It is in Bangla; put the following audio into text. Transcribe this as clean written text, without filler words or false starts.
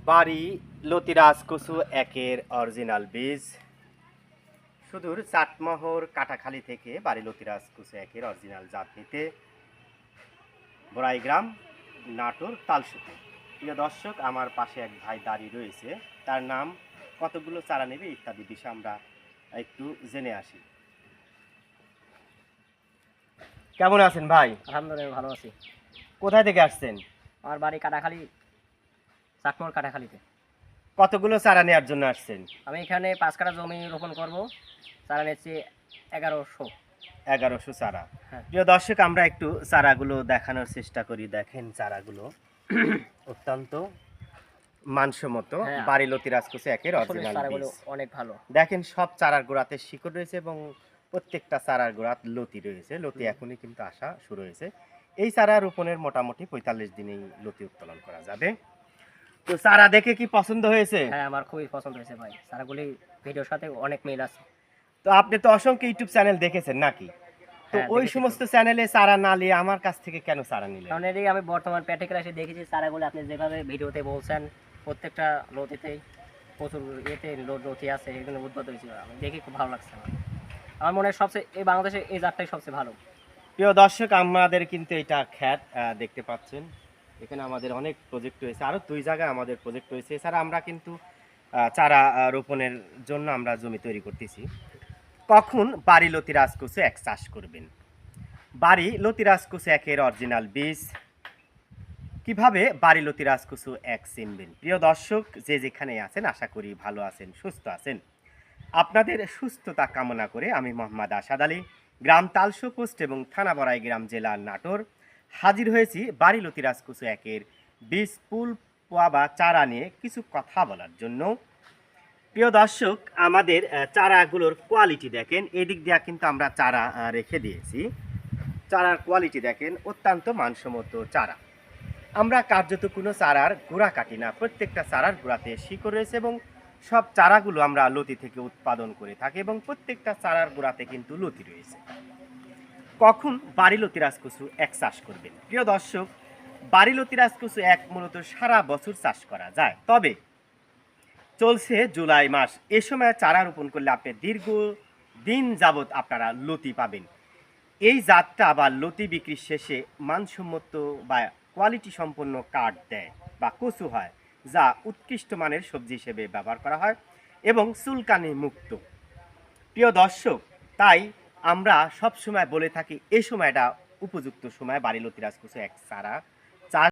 বাড়ি লতিরাজ কচু একের অরিজিনাল বীজ সুদূর চাটমোহর কাটাখালী থেকে বাড়ি লতিরাজ কচু একের অরিজিনাল জাত নিতে বড়াইগ্রাম নাটোর তালসুতে। প্রিয় দর্শক, আমার পাশে এক ভাই দাঁড়িয়ে রয়েছে, তার নাম, কতগুলো চারা নেবে ইত্যাদি বিষয়ে আমরা একটু জেনে আসি। কেমন আছেন ভাই? আলহামদুলিল্লাহ ভালো আছি। কোথায় থেকে আসছেন? আমার বাড়ি কাটাখালী, চাটমোহর কাটাখালীতে। কতগুলো চারা নেওয়ার জন্য আসছেন? আমি এখানে 5 কাঠা জমি রোপণ করব। চারা নিচ্ছি 1100। 1100 চারা। হ্যাঁ। প্রিয় দর্শক, আমরা একটু চারাগুলো দেখানোর চেষ্টা করি। দেখেন চারাগুলো অত্যন্ত মানসম্মত, হ্যাঁ, বাড়ি লতিরাজ কচু একের আসলে অরিজিনাল চারাগুলো বীজ। অনেক ভালো। দেখেন সব চারার গোড়াতে শিকড় রয়েছে এবং প্রত্যেকটা চারার গোড়াত লতি রয়েছে। লতি এখনই কিন্তু আসা শুরু হয়েছে। এই চারা রোপণের মোটামুটি 45 দিনেই লতি উত্তোলন করা যাবে। তো চারা দেখে কি পছন্দ হয়েছে? হ্যাঁ, আমার খুবই পছন্দ হয়েছে ভাই। চারাগুলি ভিডিওর সাথে অনেক মিল আছে। তো আপনি তো অসংখ্য ইউটিউব চ্যানেল দেখেছেন নাকি? তো হ্যাঁ, ওই দেখেছি সমস্ত তো। চ্যানেলে চারা না নিয়ে আমার কাছ থেকে কেন চারা নিলেন? কারণ এটি আমি বর্তমান প্র্যাকটিক্যাল এসে দেখেছি চারাগুলো আপনি যেভাবে ভিডিওতে বলছেন, প্রত্যেকটা লতিতেই প্রচুর লতি আছে, এগুলো উদ্ভূত হয়েছিল। আমি দেখে খুব ভালো লাগছে আমার। আমার মনে হয় সবচেয়ে এই বাংলাদেশে এই জাতটাই সবচেয়ে ভালো। প্রিয় দর্শক, আমাদের কিন্তু এটা খ্যাত দেখতে পাচ্ছেন। এখানে আমাদের অনেক প্রজেক্ট রয়েছে, আরও 2 জায়গায় আমাদের প্রজেক্ট রয়েছে। এছাড়া আমরা কিন্তু চারা রোপণের জন্য আমরা জমি তৈরি করতেছি। কখন বাড়ি লতিরাজ কচু এক চাষ করবেন? বাড়ি লতিরাজ কচু একের অরিজিনাল বীজ কিভাবে বাড়ি লতিরাজ কচু এক চিনবেন? প্রিয় দর্শক, যে যেখানে আছেন আশা করি ভালো আছেন, সুস্থ আছেন। আপনাদের সুস্থতা কামনা করে আমি মোহাম্মদ আসাদ আলী, গ্রাম তালসু পোস্ট এবং থানা বড়াইগ্রাম, জেলার নাটোর, হাজির হয়েছি বাড়ি লতিরাজ কচু একের বীজ ফুল পোয়া বা চারা নিয়ে কিছু কথা বলার জন্য। প্রিয় দর্শক, আমাদের চারাগুলোর কোয়ালিটি দেখেন। এদিক দিয়ে কিন্তু আমরা চারা রেখে দিয়েছি। চারার কোয়ালিটি দেখেন, অত্যন্ত মানসম্মত চারা। আমরা কার্যত কোনো চারার গোড়া কাটি না, প্রত্যেকটা চারার গোড়াতে শিকড় রয়েছে এবং সব চারাগুলো আমরা লতি থেকে উৎপাদন করে থাকি এবং প্রত্যেকটা চারার গোড়াতে কিন্তু লতি রয়েছে। কখন বাড়ি লতিরাজ কচু এক চাষ করবেন? প্রিয় দর্শক, বাড়ি লতিরাজ কচু এক মূলত সারা বছর চাষ করা যায়, তবে চলছে জুলাই মাস। এ সময় চারা রোপণ করলে আপনি দীর্ঘ দিন যাবৎ আপনারা লতি পাবেন। এই জাতটা বা লতি বিক্রির শেষে মানসম্মত বা কোয়ালিটি সম্পন্ন কাঠ দেয় বা কচু হয়, যা উৎকৃষ্ট মানের সবজি হিসেবে ব্যবহার করা হয় এবং চুলকানি মুক্ত। প্রিয় দর্শক, তাই আমরা সব সময় বলে থাকি এই সময়টা উপযুক্ত সময় বাড়ি লতিরাজ কচু এক চারা চাষ